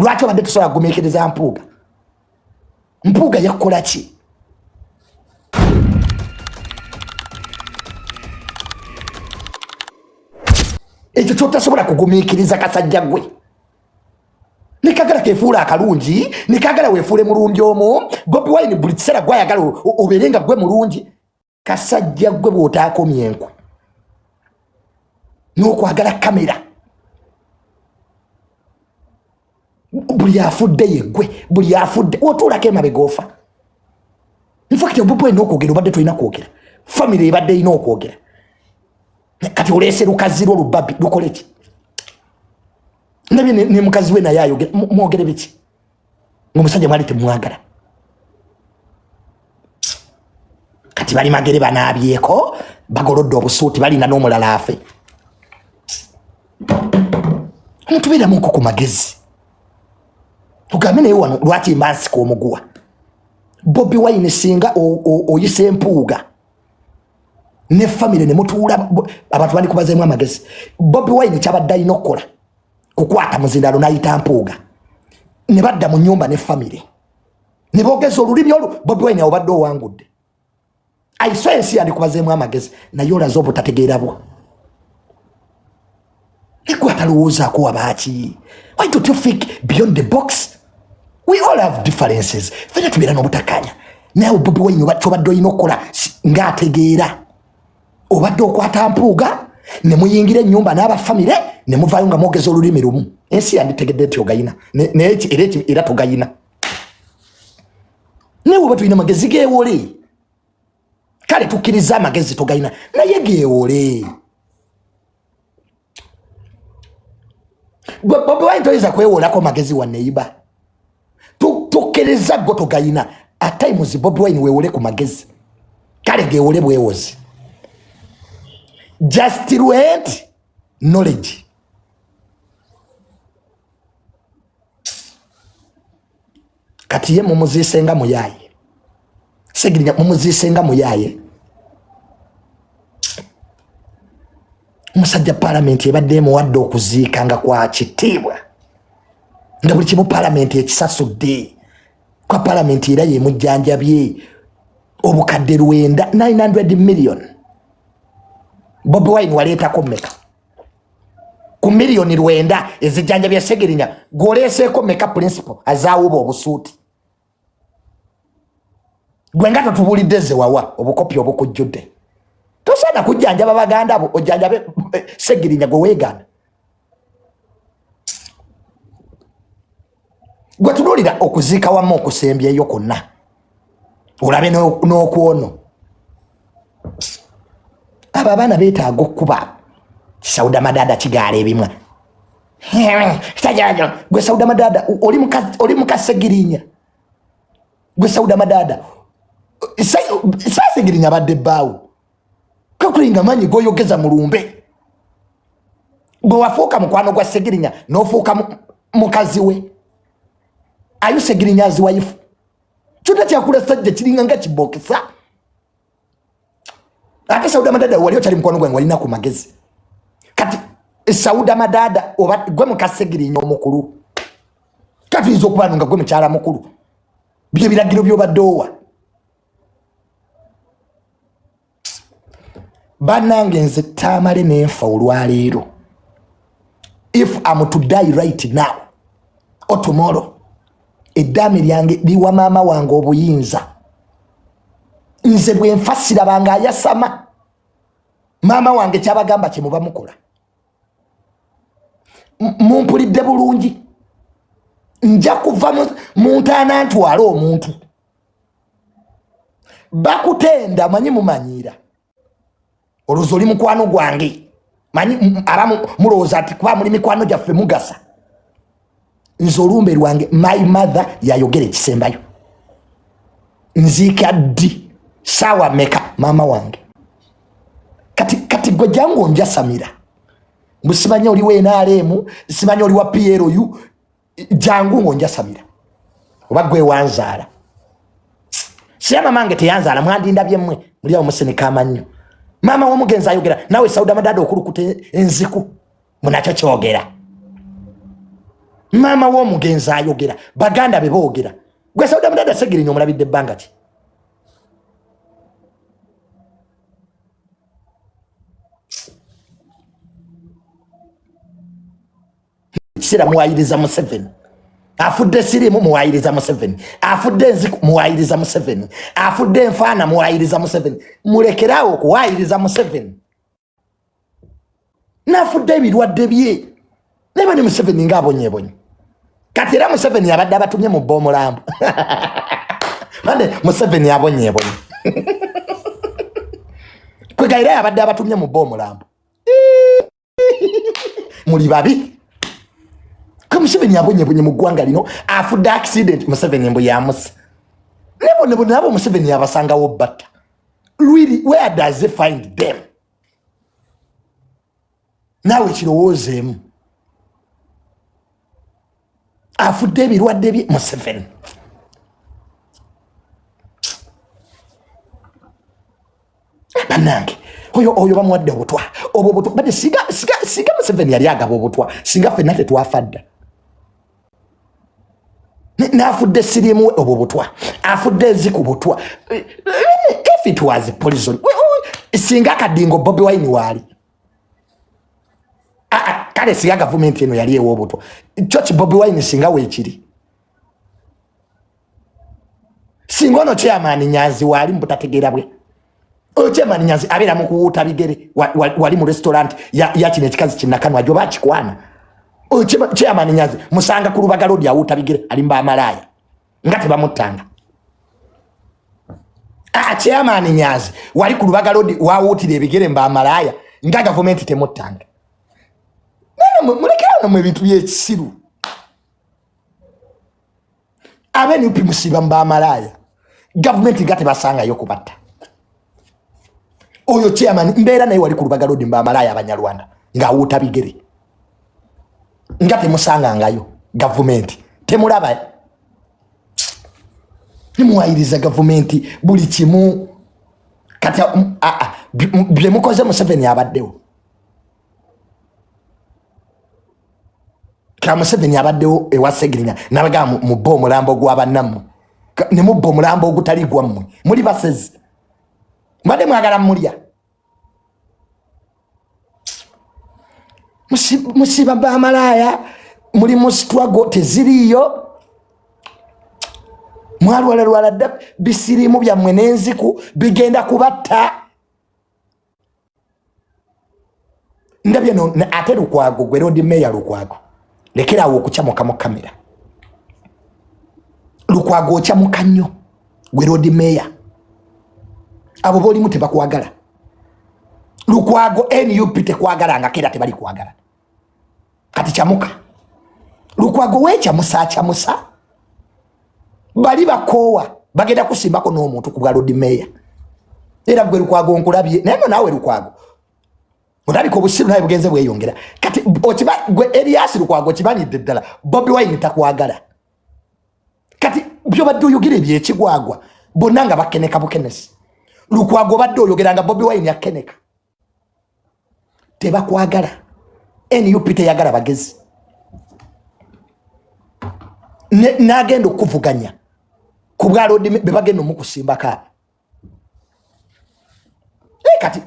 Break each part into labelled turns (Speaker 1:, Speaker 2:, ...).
Speaker 1: lwaki obadde tusobola kugumiikiriza Mpuuga? Mpuuga yakola ki? Ekyo kyotasobola kugumiikiriza kasajja gwe. Nikagala kefuula akalungi, nikagala weefuule mulungi omwo. Bobi Wine buli kiseera gwayagala obeerenga gwe mulungi. Kasajja gwe bw'otaakomye enku n'okwagala kamera. Buli afudde ye gwe, buli afudde otuulako emabega ofa. Infakiti Bobi Wine n'okwogera obadde tolina kwogera. Famire ebadde erina okwogera. Kati oleese lukazi lwo lubabbi lukole ki? Nabye ne mukazi we naye ayogera mwogere biki? Ng'omusajja mwali temwagala. Kati bali magere banaabyeko bagolodde obusuuti balina n'omulala afe. Omuntu beeramu nko ku magezi. Tugambe naye wano lwaki emansiko omuguwa. Bobi Wine singa oyise Mpuuga ne family ne mutuula abantu bali kubazeemu amagezi. Bobi Wine kyabadde alina okukola kukwata muzindalo n'ayita Mpuuga ne badda mu nnyumba ne family ne boogeza olulimi Bobi Wine obadde owangudde. Ayiso ensi yandi kubazeemu amagezi naye olaze obutategeera bwo. Ekwata lowoozaako wabaaki. Why don't you think beyond the box? We all have differences. Fena tubeera n'obutakanya. Naye Bobi Wine kyobadde olina okukola ng'ategeera. Obadde okwata Mpuuga ne muyingira ennyumba n'abafamire ne muvaayo nga mwogeza olulimi lumu. Ensi yandi tegedde nti ogayina. Era togayina. Naye oba tulina magezi geewole. Kale tukkiriza amagezi togayina. Naye geewole. Bobi Wine toyinza kwewolako magezi wa neiba. Tukkiriza go togayina. At times Bobi Wine weewole ku magezi. Kale geewole bwewozi. Just wait knowledge. Kati ye mumuzisenga muyaye. Segirinya mumuzisenga muyaye. Musajja parliament ebadde muwadde okuziikanga kwa kitiibwa. Nga buli kimu parliament ekisasudde. Kwa parliament era ye mujjanjabye obukadde 900 million. Bobi Wine waleetako mmeka? Ku miliyoni 900 ezijjanjabya Segirinya goleeseeko mmeka principal azaawuba obusuuti? Gwe nga totubulidde ze wawa obukopi obukujjudde. Tosaana kujjanjaba baganda abo ojjanjabe Segirinya gwe weegaana. Gwe tunuulira okuziika wamu okusembyeyo konna. Olabe n'okwono. Aba abaana beetaaga okuba Sauda Madada kigaala ebimwa. Tajajo gwe Sauda Madada oli muka Segirinya. Gwe Sauda Madada Segirinya badde bbaawo. Kakulinga manyi goyogeza mulumbe. Bwe wafuuka mukwano gwa Segirinya n'ofuuka mukazi we. Ayu Segirinya's wife. Kyonna kyakula sajja kiringa nga kibokesa. Ate Sauda Madada wali okyali mukwano gwange walina ku magezi. Kati Sauda Madada oba gwe muka Segirinya omukulu. Kati izo okuba nga gwe mukyala mukulu. Bye biragiro by'obadde owa. Bannange nze taamale n'enfa olwaleero. If I'm to die right now or tomorrow, eddaame lyange liwa maama wange obuyinza. Nze bwe nfa sirabanga ayasama. Maama wange kyabagamba kye muba mukola. Mumpulidde bulungi. Nja kuva mu ntaana ntwala omuntu. Bakutenda manyi mumanyiira. Olowooza oli mukwano gwange. Manyi abamu mulowooza ati kuba muli mikwano gyaffe mugasa. Nze olumbe lwange my mother yayogera ekisembayo. Nziika ddi saawa meka maama wange. Kati gwe jangu onjasamira. Mbu simanyi oli wa NRM, simanyi oli wa PLU, jangu ngonjasamira. Oba gwe wanzaala. Siyama mange teyanzaala mwandindabye mmwe muli awo musenika amannyo. Mama w'omugenzi ayogera nawe Sauda Madada okulukuta enziku munakyo kyogera. mama w'omugenzi ayogera baganda be boogera gwe Sauda Mudada Segirinya omulabidde ebbanga ki kisera muwayiriza Museveni afudde sirimu muwayiriza Museveni afudde enziku muwayiriza Museveni afudde enfaana muwayiriza Museveni mulekerawo okuwayiriza Museveni nafudde ebirwadde bye neba ne Museveni ng'abonyebonye kati era Museveni yabadde abatumye mu Boomulambo mande Museveni yabonyebonye kwe gaira yabadde abatumye mu Boomulambo muli babi Museveni yabonyebonye mu ggwanga lino afudde accident Museveni mbu yamusa nebo nabo Museveni yabasangawo batta really where does he find them nawe kirowoozeemu afudde ebirwadde bye Museveni banange oyo bamuwadde obutwa obwo butwa bade siga Museveni yali agaba obutwa singa ffenna tetwafadda n'afudde sirimu obwo butwa afudde enziku butwa if it was poison singa kadingo Bobi Wine waali kale singa gavumenti eno yali ewa obutwa kyo Bobi Wine singa weekiri singa ono chairman Nyanzi waali mbutategeera bwe oyo chairman Nyanzi abeera mu kuwuuta bigere wali mu restaurant ya kino ekikazi kinnakanwa gyo bakikwana oyo chairman Nyanzi musanga ku Lubaga Road awuuta bigere alimba amalaya nga tebamuttanga chairman Nyanzi wali ku Lubaga Road wawuutira ebigere mba amalaya nga gavumenti temuttanga mulekera mu ebintu by'ekisiru abenupi musiba mba amalaya gavumenti nga tebasangayo kubatta oyo chairman mbeera naye wali ku Lubaga Road mba amalaya Abanyarwanda ng'awuuta bigere nga temusangangayo gavumenti temulaba nimuwayiriza gavumenti buli kimu kati bye mukoze Museveni abaddewo Museveni abaddewo ewa Segirinya nabaga mu Boomulambo gw'abannammwe ne mu Boomulambo ogutali gwammwe muli basezi mbadde mwagala mulya musiba b'amalaya muli mu struggle teziriyo mwalwala dda bisirimu byammwe n'enziku bigenda kubatta ndabye no ate Lukwago gwe Road Mayor Lukwago lekerawo okucamuka mu kamera Lukwago ocamuka nnyo gwe Road Mayor abo bolimu tebakwagala Lukwago NUP tekwagala nga kera tebali kwagala kati chamuka Lukwago wechamusa bali bakowa bagenda kusimbako n'omuntu ku Road Mayor era gwe Lukwago nkulabye nawe Lukwago olabika obusiru naye bugenze bweyongera kati okiba gwe Elias Lukwago kibanidde ddala Bobi Wine takwagala kati byo badde oyogera ebyekigwagwa bonna nga bakeneka bukenesi Lukwago badde oyogera nga Bobi Wine yakeneka tebakwagala NUP teyagala bagezi n'agenda okuvuganya ku bwa Road be bagenda omukusimbaka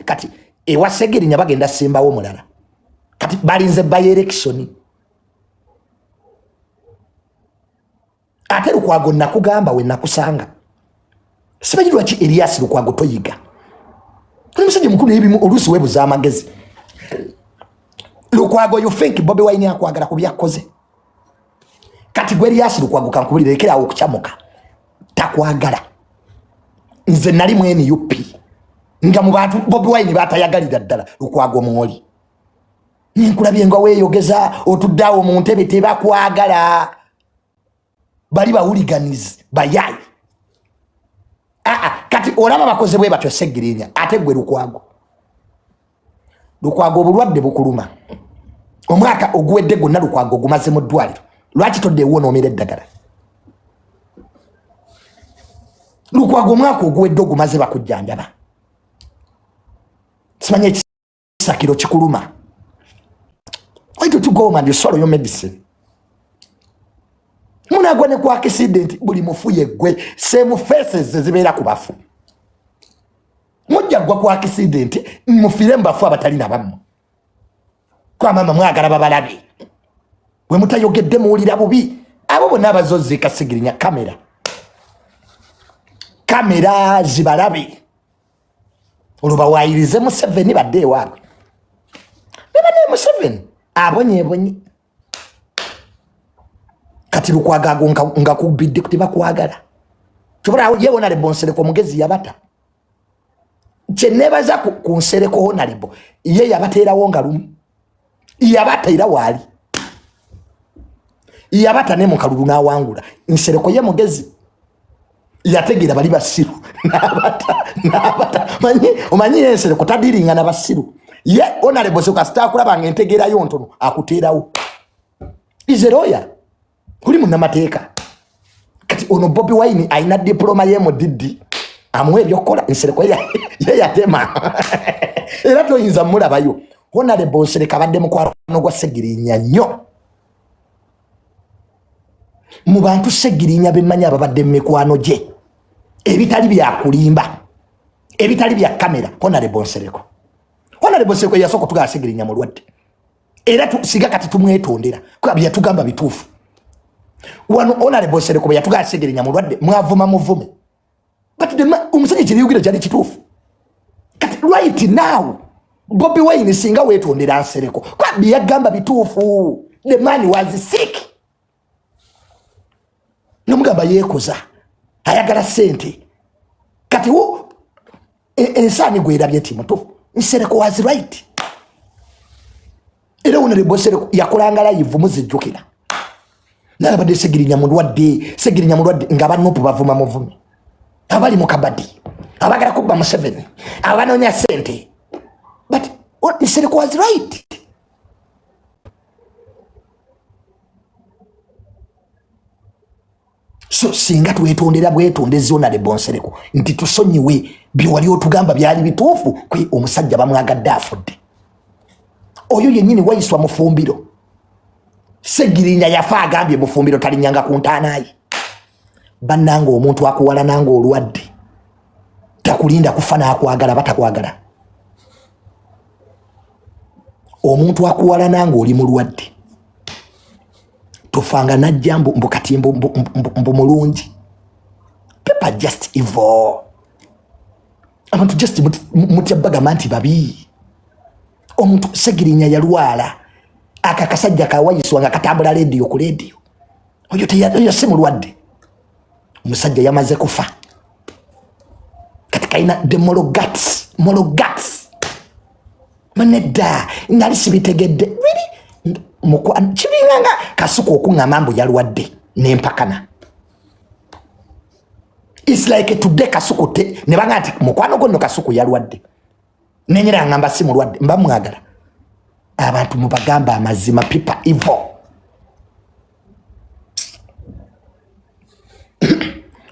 Speaker 1: kati ewa Segirinya bagenda simbawo mulala kati balinze by election ate Lukwago nakugamba we nakusanga sibajirwa ki Elias Lukwago toyiga omusajja mukulu ebimu olusi webuza amagezi Lukwago you think Bobi Wine akwagala ku byakoze kati gwe Elias Lukwago kankubulira lekera okuchamuka takwagala nze nali mu NUP nga mu bantu Bobi Wine batayagalira ddala Lukwago mwoli ninkulabye nga weeyogeza otuddawo mu ntebe tebakwagala bali bawuliganizi bayayi kati olaba bakoze bwe batyo Segirinya ate gwe Lukwago obulwadde bukuluma omwaka oguwedde gonna Lukwago gumaze mu ddwaliro lwaki toddeewo n'omera eddagala Lukwago omwaka oguwedde ogumaze bakujjanjaba simanye ekisakiro kikuluma why don't you go and you swallow your medicine munagwa ne ku accident buli mufuye gwe same faces zibeera ku bafu mujja gwa ku accident mufire mbafu abatalina bamu kwa mama mwagala babalabe we mutayogedde muwulira bubi abo bonna abazozika Ssegirinya kamera zibalabe oluba wayirize Museveni badde ewaabwe nebane Museveni abonye kati lukwagago nga kubidde tebakwagala kibula yewe Honorable Nsereko mugezi yabata kyenebaza ku Nsereko Honorable ye yabateerawo nga lumu yabata ira wali yabata ne mukalulu nawangula Nsereko ye mugezi yategera bali basiru nabata omanyi Nsereko tadiringa na basiru ye Honorable Nsereko stakula bange ntegera yontono akuteerawo izeroya kuli munamateeka kati ono Bobi Wine aina diploma ye modidi amwe byokola Nsereko ye yatema era toyinza mulabayo Honorable Nsereko abadde mukwano gwa Ssegirinya nnyo mu bantu Ssegirinya bemanya ababadde mikwano gye ebitali byakulimba ebitali bya kamera Honorable Nsereko yasoko tuga Ssegirinya mulwadde era tusiga kati tumwetondera kwa bya tugamba bitufu wano Honorable Nsereko yatuga Ssegirinya mulwadde mwavuma muvume but umusajja kiriyugira cyali kitufu kati right now Bobi Wine singa wetondera Nsereko kwa byagamba bitufu the man was sick nomugamba yekoza ayagala sente kati wo ensani gwirabye timutufu Nsereko was right era Honorable Nsereko yakolanga live muzijjukira nabadde Ssegirinya mulwadde nga banopu bavuma muvume abali mukabadi abagala kubba Museveni abanonya sente but Nsereko was right so singa twetondera bwetondezi Honorable Nsereko nti tusonyiwe byewali otugamba byali bituufu kwe omusajja bamwagadde afudde oyo yennyini wayiswa mufumbiro Ssegirinya yafa agambye mufumbiro talinyanga ku ntaanaye bannanga omuntu akuwala nanga olwadde takulinda kufa n'akwagala batakwagala omuntu akuwala nanga oli mulwadde tufanga najja mbukati mbu mulungi people just evil abantu just mutyabbagamba nti babi omuntu Ssegirinya yalwala akakasajja kawayiswa nga katambula radio ku radio oyo teyasi mulwadde omusajja yamaze kufa kati kalina the moral guts manedda nali sibitegedde really kibinganga kasuku okuŋŋamba mbu yalwadde nempakana it's like today kasuku ne banga nti mukwano gwo nno kasuku yalwadde nenyera ngamba si mulwadde mba mwagala abantu mubagamba amazima people evil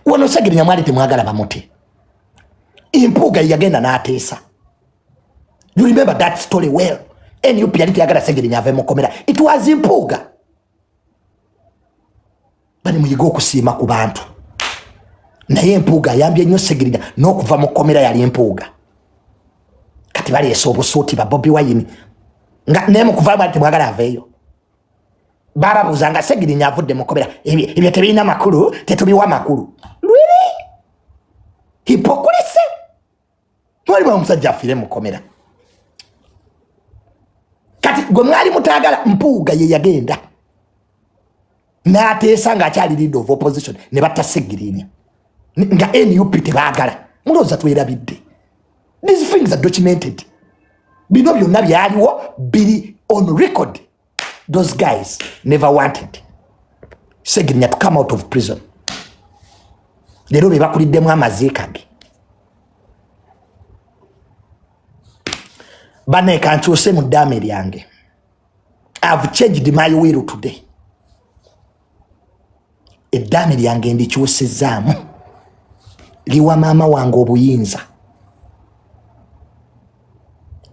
Speaker 1: wano Ssegirinya mwali temwagala bamuti impuga yagenda n'ateesa you remember that story well NUP yali teyagala Ssegirinya ave mukomera it was impuga bani muyiga okusiima ku bantu naye empuga ayambye nnyo Ssegirinya n'okuva mukomera yali empuga kati baleesa obusuuti ba Bobi Wine nga nemu kuva bali temwagala aveeyo bababuuzanga Ssegirinya avudde mukomera ebyo tebirina makulu tetubiwa makulu really hypocrisy mwali omusajja afire mukomera kati gwe mwali mutagala mpuuga ye yagenda n'ateesa nga akyali leader of opposition ne batta Ssegirinya nga NUP tebaagala mulowooza twerabidde these things are documented bino byonna byaliwo biri on record those guys never wanted Ssegirinya to come out of prison leero be bakuliddemu amaziika ge bane kankyuse mu ddaame lyange I've changed my will today eddaame lyange ndikyusizaamu liwa maama wange obuyinza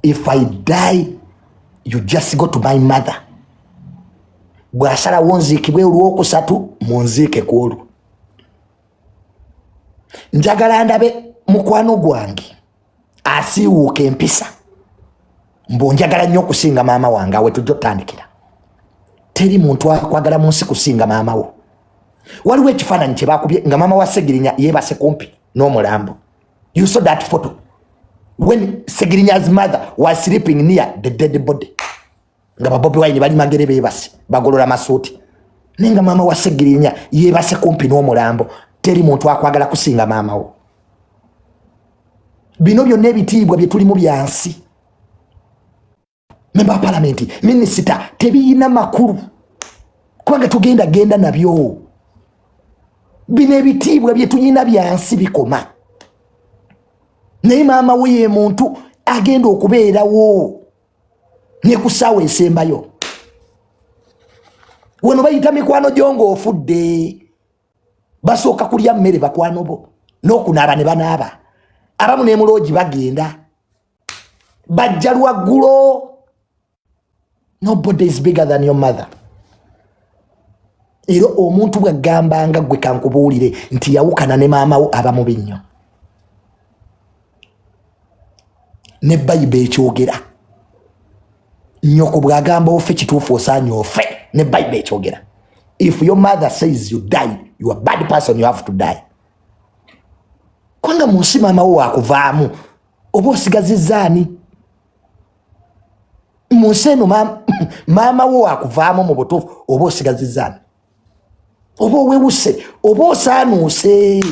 Speaker 1: if I die you just go to my mother bwasala wonzikibwe olwokusatu munzike kwolu njagala ndabe mukwano gwange asiwuuka empisa mbonjagala nnyo okusinga maama wange awe tujja otandikira teri muntu akwagala mu nsi kusinga maama wo waliwo ekifaananyi kye bakubye nga maama wa Segirinya yeebase kumpi n'omulambo. You saw that photo when Segirinya's mother was sleeping near the dead body nga Bobi Wine bali magere beebase bagolola masuuti nenga maama wa Segirinya yeebase kumpi n'omulambo. Teri muntu akwagala kusinga maama wo. Bino byonna ebitiibwa bye tulimu byansi. Member of Parliament, Minister, tebiyina makulu kubanga tugenda nabyo. Bino ebitiibwa bye tulina byansi bikoma. Naye maama we ye muntu agenda okubeerawo ne ku ssaawa esembayo. Wano bayita mikwano gyongo ofudde basooka kulya mmere bakwano bo n'okunaaba ne banaaba abamu n'emuloogi bagenda bajja lwaggulo. Nobody is bigger than your mother. Ero omuntu bwagambanga gwe kankubuulire nti yawukana ne maama wo abamu binnyo. Ne Bayibuli ekyogera nnyoko bwagamba ofe kituufu osaanye ofe. Ne Bayibuli ekyogera if your mother says you die, you are a bad person, you have to die. Kwanga mu nsi maama wo akuvaamu oba osigazizzaani mu nsi eno maama wo akuvaamu mu butuufu oba osigazizzaani oba owewuse oba osaanuuse.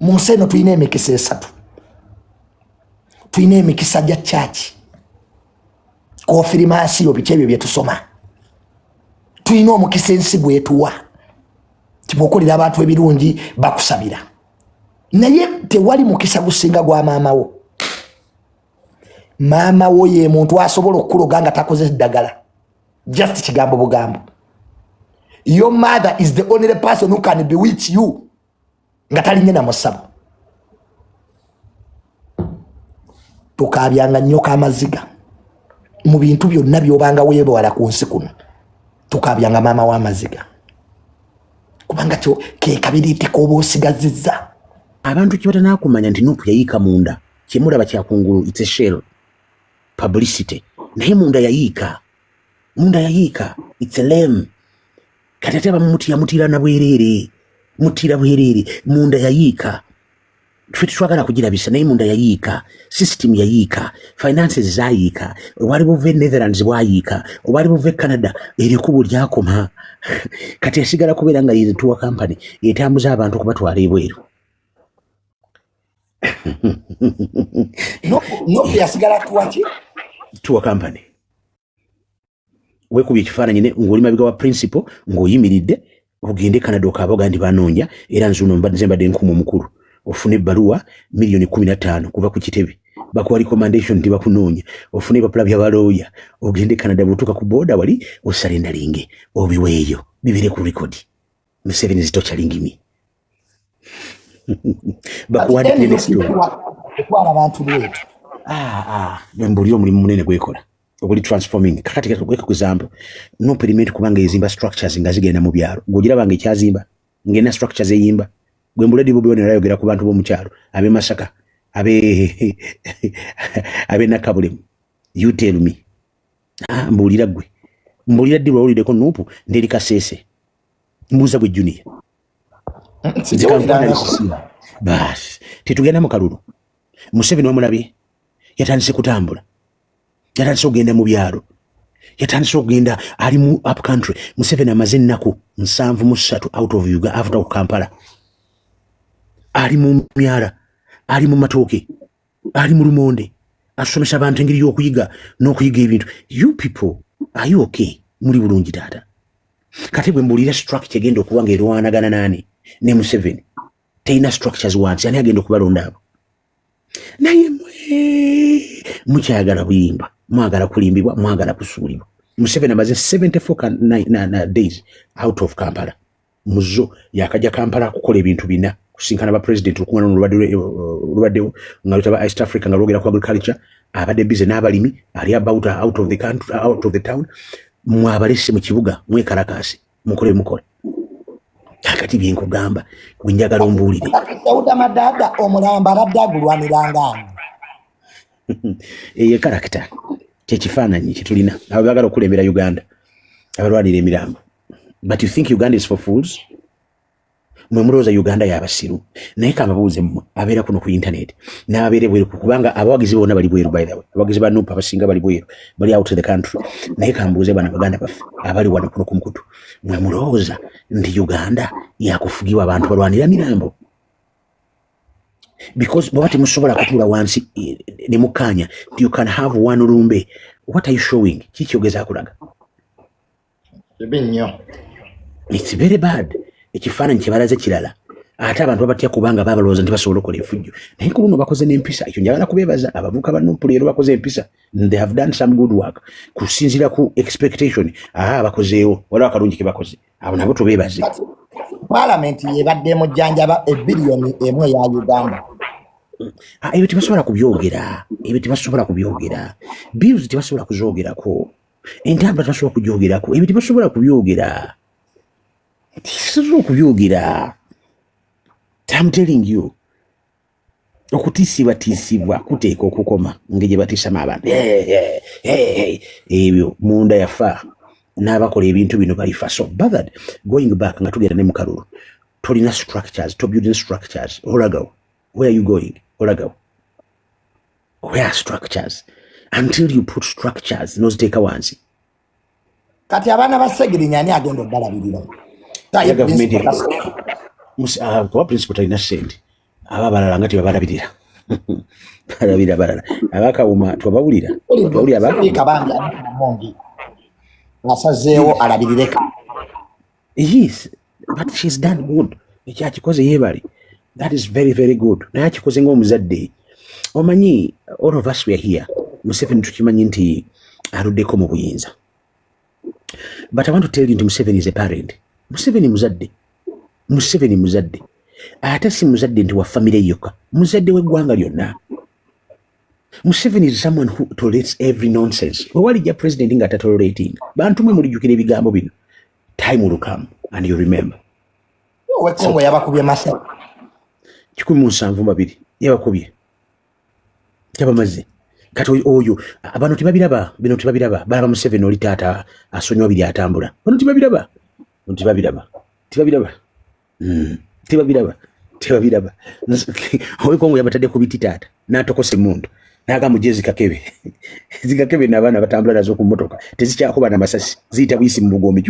Speaker 1: Mu nsi eno tulina emikisa esatu. Tulina emikisa gya chachi kofirimansiyo biki ebyo bye tusoma. Tulina omukisa ensi gwetuwa tibokolera abantu ebirungi bakusabira. Naye tewali mukisa gusinga gwa maama wo. Maama wo ye muntu asobola okukuloga nga takoze ddagala. Just kigambo bugambo. Your mother is the only person who can bewitch you nga talinye na musabo. Tukabyanga nnyo kamaziga mu bintu byonna byobanga weebawala ku nsi kuno. Tukabyanga maama w'amaziga kubanga kyo ke kabiriiti k'oba osigazizza.
Speaker 2: Abantu kibata nakumanya nti Nuupu yayiika munda kyemulaba kyakungulu, it's a shell publicity. Naye munda yayiika it's a lame. Kati ate abamutira na bwerere mutira bwerere munda yayiika. Ffe twagala kugirabisa naye munda yayiika. System yayiika, finances zayiika, wali buve Netherlands bwayiika, wali buve Canada erikubo lyakoma. Kati yasigala kubeera nga ye tour company etambuza abantu kubatwala ebweru.
Speaker 1: No yasigala kuwaki
Speaker 2: tour company. Wekubye ekifaananyi ne ng'oli mabega wa principal ng'oyimiridde ogende Canada okaboga ndi banoonya era nzuno mbadde nkumu omukulu ofune ebbaluwa $15,000,000 kuva ku kitebe bakuwa recommendation nti bakunoonya ofune ebipapula by'abalooya ogende Canada butuuka ku booda wali osalendalinge obiweeyo bibire ku record Museveni zitokyalingimi bakuwadde next
Speaker 1: kwala abantu bwetu
Speaker 2: mbuli omulimu munene gwekola oguli transforming kakati kweka example no perimeter kubanga ezimba structures nga zigenda mu byalo ng'ogirabanga ekyazimba ngena structures eyimba gwe mbuledi Bobi Wine ayogera ku bantu b'omu kyalo abe Masaka abe Nakabulemu. You tell me mbulira ddi lwawulideko Nuupu nderi Kasese mbuuza bwe Junior basi tetugenda mu kalulu. Museveni omulabye yatandise kutambula, yatandise okugenda mu byalo, yatandise okugenda ali mu up country. Museveni amaze ennaku 73 out of Uganda after Kampala. Ali mu myala, ali mu matooke, ali mu lumonde, asomesa abantu engeri y'okuyiga n'okuyiga ebintu. You people, are you okay? Muri bulungi taata. Kati bwe mbulira structure egenda okuba ng'erwanagana nani ne Museveni teina structures wansi ani agenda okubalonda abo. Naye mukyayagala buyimba, mwagala kulimbibwa, mwagala kusuulibwa. Museveni amaze 74 days out of Kampala. Muzo yakajja Kampala kukola ebintu bina kusinkana ba president okungana olubadde nga lutaba East Africa nga lwogera ku agriculture abadde busy n'abalimi ali about out of the country, out of the town. mwabalese mu kibuga mwekarakasi mukole kakati byenkugamba gwenjagala ombuulire
Speaker 1: Dawuda Madaga omulamba abadde agulwaniranga
Speaker 2: eyo karakita kyekifaananyi kyetulina abo baagala okulembera Uganda abalwanira emirambo. But you think Uganda is for fools? Mwe mulowooza Uganda y'abasiru naye kambabuuze mmwe abeera kuno ku internet n'abeere bweru kubanga abawagizi bonna bali bweru by the way abawagizi ba Nuupu abasinga bali bweru bali out of the country naye kambuuze bana baganda baffe abali wano kuno ku mukutu mwe mulowooza nti Uganda yakufugibwa abantu balwanira mirambo because bwaba temusobola kutuula wansi ne mukkaanya you can have one lumbe. What are you showing? Kiki ogeza akulaga? It's very bad. Ekifaananyi kye balaze kirala ate abantu babatya kubanga babalowooza nti basobola okukola effujjo naye ku luno bakoze n'empisa. Ekyo njagala kubeebaza abavubuka ba Nuupu leero bakoze empisa. They have done some good work kusinziira ku expectation bakozeewo waliwo akalungi ke bakoze abo nabo tubeebaze.
Speaker 1: Parliament yebadde mujjanjaba ebbiliyoni emu eya Uganda.
Speaker 2: Ebyo tebasobola kubyogera bills tebasobola kuzoogerako entambula tebasobola kugyogerako ebyo tebasobola kubyogera. I'm telling you okutiisibwa kuteeka okukoma ng'egye batiisamu abantu ebyo munda yafa n'abakola ebintu bino balifa. So bothered going back nga tugenda ne mu kalulu tolina structures to building structures. Olago, where are you going? Olago, where are structures? Until you put structures noziteeka wansi
Speaker 1: kati abaana ba Segirinya ani agenda oddalabirira
Speaker 2: kuba principal talina ssente aba abalala nga tebabalabirira balabira abalala abakawuma twabawulira
Speaker 1: kabambi amongi asazeewo alabirireka.
Speaker 2: Yes, but she's done good. Ekyakikoze yeebali, that is very very good. Naye akikoze ng'omuzadde omanyi all of us we are here. Museveni tukimanyi nti aluddeko mu buyinza, but I want to tell you nti Museveni is a parent. Museveni muzadde ate si muzadde nti wa family yokka, muzadde w'eggwanga lyonna. Museveni is someone who tolerates every nonsense. Wewalijja president nga tatolerating bantu mwe mulijjukira ebigambo bino. Time will come and you remember.
Speaker 1: Wekongo yabakubye masa
Speaker 2: 172 yabakubye yabamaze kati oyo abantu tebabiraba bino tebabiraba balaba Museveni oli taata asonywa biri atambula bano tebabiraba Wekongo yabatadde ku biti taata n'atokose mundu naga mujezi kakebe zikakebe n'abaana batambula nazo ku motoka tezikyakuba na masasi ziyita buyisi mu bugombe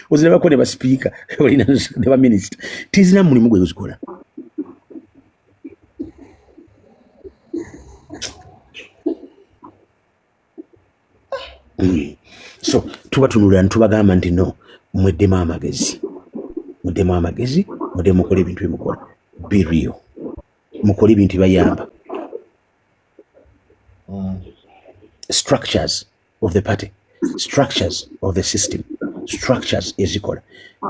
Speaker 2: ozina bakone ba speaker balina ne ba minister tizina mulimu gwe uzikola. So tuba tunulira ntubagamba nti no mweddemu amagezi muddemu mukola ebintu byemukola be real mukola ebintu bayamba. Structures of the party, structures of the system, structures ezikola.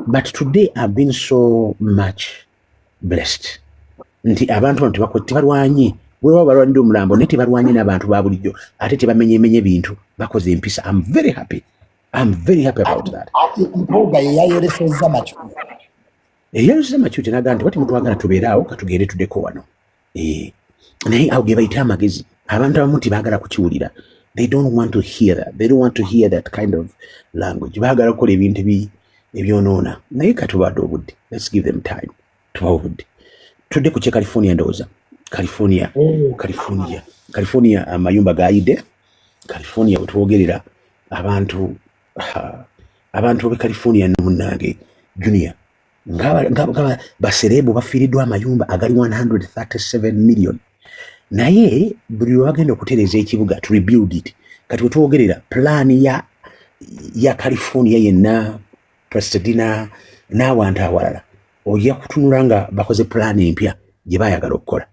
Speaker 2: But today I've been so much blessed nti abantu bantu tebalwanye wewa balwanira omulambo naye tebalwanye n'abantu ba bulijjo ate tebamenyemenye ebintu bakoze empisa. I'm very happy about that.
Speaker 1: Mpuuga yeyayolesezza
Speaker 2: Makyuti n'agamba nti wati mutwagala tubeeraawo katugende tuddeko wano naye awo ge bayita amagezi. Abantu abamu tibaagala kukiwulira. They don't want to hear that. They don't want to hear that kind of language. Baagala kukola ebintu ebyonoona naye katubadde obudde. Let's give them time. Tubawe obudde. Tudde ku kye California ndowooza. California amayumba gaayidde. California wetwogerera abantu b'e California munnange Junior nga baserebu bafiiriddwa amayumba agali 137 million. Naye buli lwagenda okutereeza ekibuga to rebuild it kati wetwogerera plan ya California yenna Pasadena n'awantu awalala ojja kutunula nga bakoze plan empya gye baayagala okukola.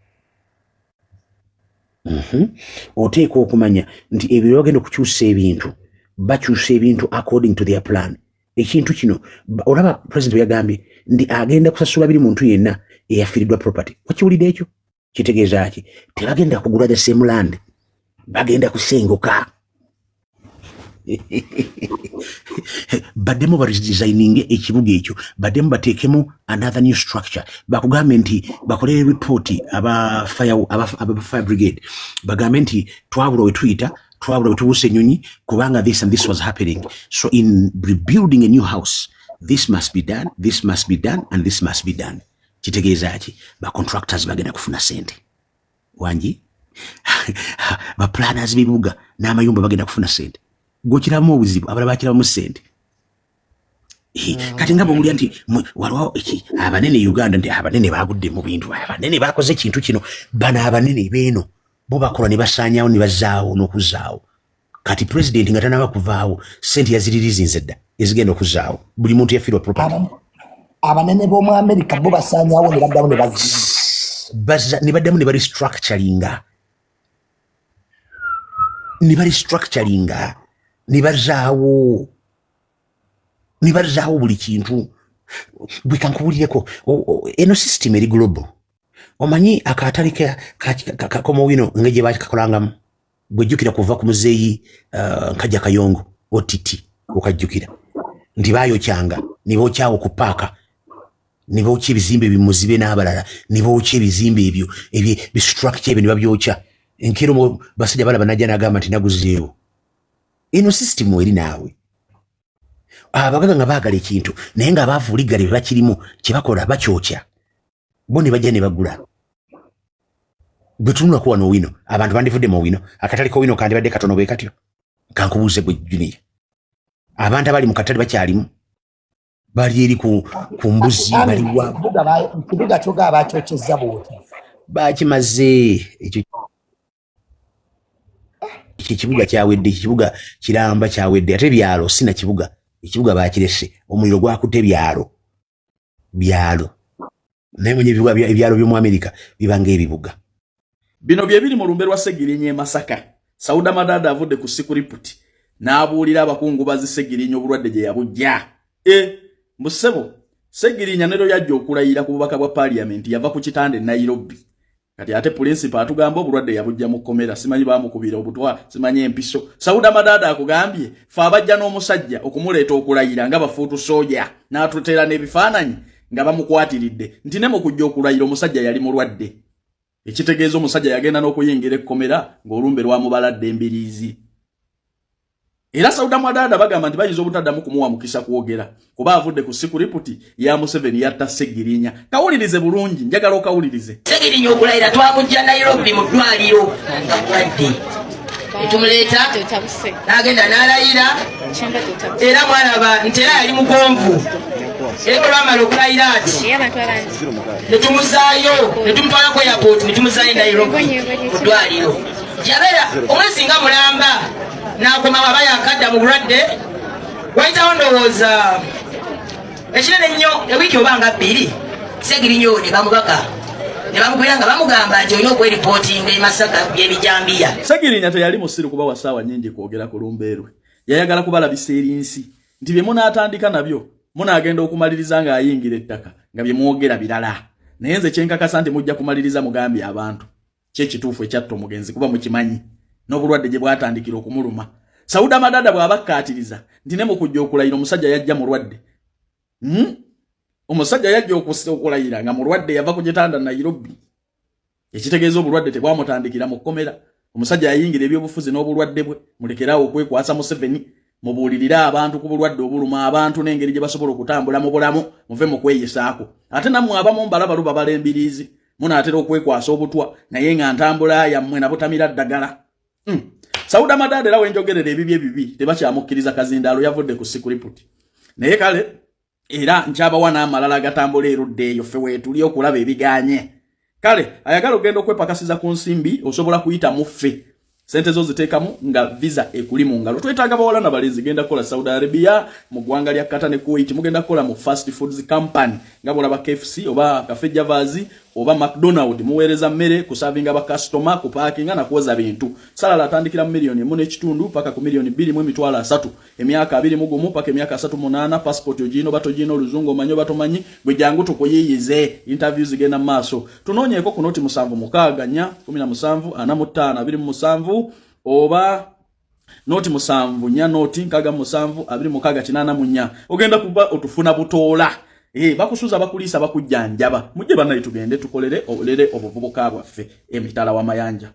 Speaker 2: Oteekwa okumanya nti ebyo bagenda okukyusa ebintu bakyusa ebintu according to their plan. Ekintu kino olaba president yagambye nti agenda kusasula biri muntu yenna eyafiiriddwa property. Wakiwulidde ekyo? Kitegeeza ki? Tebagenda kugula the same land, bagenda kusenguka. baddemu badesigning ekibuga ekyo baddemu bateekemu another new structure bakugambe nti bakole report aba fire brigade bagambe nti twabula we tuyita twabula we tubuuse ennyonyi kubanga this and this was happening, so in rebuilding a new house this must be done, this must be done and this must be done. Kitegeeza ki ba contractors bagenda kufuna sente wangi ba planners bibuga n'amayumba bagenda kufuna sente gokiramu obuzibu abala bakiramu sente. Kati ngabo buli nti waliwo iki abanene Uganda nti abanene bagudde mu bintu abanene bakoze kintu kino bana abanene beno bo bakola ne basanyawo ne bazaawo n'okuzaawo. Kati president nga tanaba kuvaawo sente yaziririzinze dda ezigenda okuzaawo buli muntu yafiirwa property.
Speaker 1: Abanene bo mu America bo basanyawo ne baddamu ne
Speaker 2: ne baddamu ne restructuringa ne bazaawo buli kintu. Bwe kankubulireko eno system eri global. Omanyi akatali kakomo wino ngeje bakakakolangamu bwejjukira kuva ku muzeeyi Nkajja Kayongo OTT okajjukira ndi bayokyanga ne bookyawo ku paaka ne bookya ebizimbe bimuzibe n'abalala ne bookya ebizimbe ebyo bistructure ebyo ne babyokya enkero basajja balaba najja n'agamba nti naguzeewo. Eno system eri naawe abagaga nga baagala ekintu naye nga abaavuuligale bakirimu kyebakola bakyokya bo ne bajja ne bagula. Bwe tunula kuwa no wino abantu bandivudde mu wino akatali ko wino kandi badde katono bwe katyo kankubuuze gwe Junior abantu abali mu katali bakyalimu bali eri ku mbuzi baliwa
Speaker 1: kibuga kyoga abakyokyezza bwoti
Speaker 2: bakimaze ekyo kibuga kyawedde kibuga kiramba kyawedde ate byalo sina kibuga ekibuga bakirese omuliro gwakutte byalo naye mwenye ebyalo by'omu Amerika bibanga ebibuga.
Speaker 3: Bino bye biri mu lumbe lwa Segirinnya Masaka. Sauda Madada avudde ku Security n'abuulira abakungu bazi Segirinnya obulwadde gye yabujja. Musebo Segirinnya nero yajja okulayira ku bubaka bwa parliament yava ku kitande Nairobi. Kati ate principal atugamba obulwadde yabujja mu komera simanyi bamukubira obutwa simanyi empiso. Sauda Madada akugambye fa abajja n'omusajja okumuleeta okulayira nga bafuutu soja n'atutera n'ebifaananyi nga bamukwatiridde nti ne mu kujja okulayira omusajja yali mulwadde. Ekitegeeza omusajja yagenda n'okuyingira ekkomera ng'olumbe lwamubaladde embiriizi. Era Sauda Madada bagamba nti bayinza obutaddamu kumuwa mukisa kwogera kuba avudde ku Security ya Museveni yatta Segirinnya. Kawulirize bulungi, njagala okawulirize.
Speaker 4: Segirinnya okulayira twamujja Nairobi mu ddwaliro nga mulwadde. Etumuleeta n'agenda n'alayira era mwalaba nti era yali mugonvu. Eko lwamala okulayira ati netumuzaayo netumutwala ku airport netumuzaayo Nairobi mu ddwaliro. Yabeera omwezi nga mulamba n'akoma waba yakadda mu bulwadde wayitawo ndowooza ekinene ennyo ewiiki oba nga bbiri Segirinnya ne bamubaka ne bamugwira nga bamugamba nti olina okweripootinga e Masaka by'ebijambiya.
Speaker 3: Segirinnya teyali musiru kuba wasaawa nnyingi kwogera ku lumbe lwe. Yayagala kubalabisa erinsi nti bye munaatandika nabyo munaagenda okumaliriza ng'ayingira ettaka nga bye mwogera birala. Naye nze kyenkakasa nti mujja kumaliriza mugambye abantu kyekituufu ekyatta omugenzi kuba mukimanyi n'obulwadde gye bwatandikira okumuluma. Sauda Madada bw'abakkaatiriza nti ne mu kujja okulayira omusajja yajja mulwadde. Omusajja yajja okulayira nga mulwadde yava ku gitanda Nairobi. Ekitegeeza obulwadde tebwamutandikira mu kkomera. Omusajja yayingira ebyobufuzi n'obulwadde bwe mulekeraawo okwekwasa Museveni mubuulirira abantu ku bulwadde obuluma abantu n'engeri gye basobola okutambula mu bulamu muve mu kweyesaako. Ate nammwe abamu mbalaba lubabala embiriizi munaatera okwekwasa obutwa naye nga ntambula yammwe nabutamira ddagala. Sauda Madada era wenjogerera ebibi ebibi tebakyamukkiriza Kazindaalo yavudde ku Security. Naye kale era nkyabawa n'amalala agatambula erudde eyo ffe weetuli okulaba ebiganye. Kale ayagala ogenda okwepakasiza ku nsimbi osobola kuyita mu ffe. Sente zo ziteekamu nga visa ekuli mu ngalo. Twetaaga bawala na balenzi genda kola Saudi Arabia mu ggwanga lya Qatar ne Kuwait mugenda kola mu fast foods company nga bolaba KFC oba Cafe Javazi oba McDonald muweereza mmere kusavinga ba customer ku parking na kuoza bintu. Salala atandikira milioni 1.5 paka ku milioni 2.3 emyaka 21 paka emyaka 38 passport yogino batojino luzungu manyo batomanyi gwe jangu tukoyiyize interviews zigenda maaso. Tunoonyeeko ku noti 7 mukaaga nya 17 ana 5 27 oba noti musanvu nya noti nkaga musanvu abiri mukaga kinana munya ogenda kuba otufuna butola bakusuza bakulisa bakujjanjaba mujje banayi tugende tukolere olere obuvubuka bwaffe emitala wa mayanja